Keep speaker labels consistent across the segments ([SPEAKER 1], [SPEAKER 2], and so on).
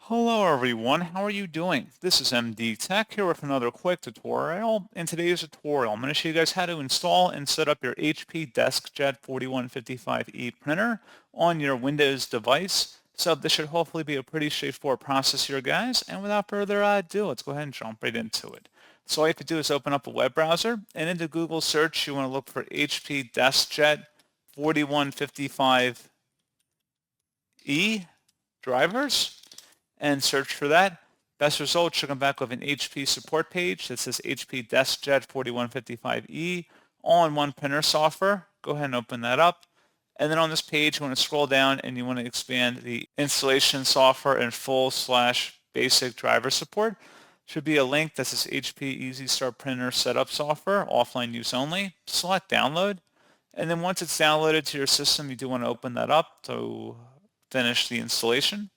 [SPEAKER 1] Hello everyone, how are you doing? This is MD Tech here with another quick tutorial. In today's tutorial, I'm going to show you guys how to install and set up your HP DeskJet 4155e printer on your Windows device. So this should hopefully be a pretty straightforward process here, guys. And without further ado, let's go ahead and jump right into it. So all you have to do is open up a web browser, and into Google search, you want to look for HP DeskJet 4155e drivers and search for that. Best results should come back with an HP support page that says HP DeskJet 4155e all-in-one printer software. Go ahead and open that up. And then on this page, you want to scroll down and you want to expand the installation software and full/basic driver support. Should be a link that says HP Easy Start Printer Setup Software, offline use only. Select download. And then once it's downloaded to your system, you do want to open that up to finish the installation.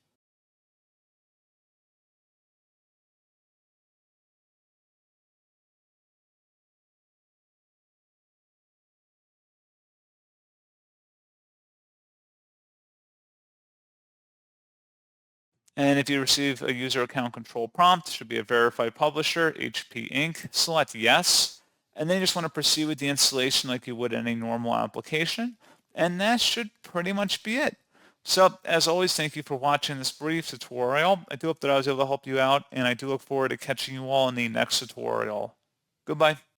[SPEAKER 1] And if you receive a user account control prompt, it should be a verified publisher, HP Inc. Select yes. And then you just want to proceed with the installation like you would any normal application. And that should pretty much be it. So as always, thank you for watching this brief tutorial. I do hope that I was able to help you out, and I do look forward to catching you all in the next tutorial. Goodbye.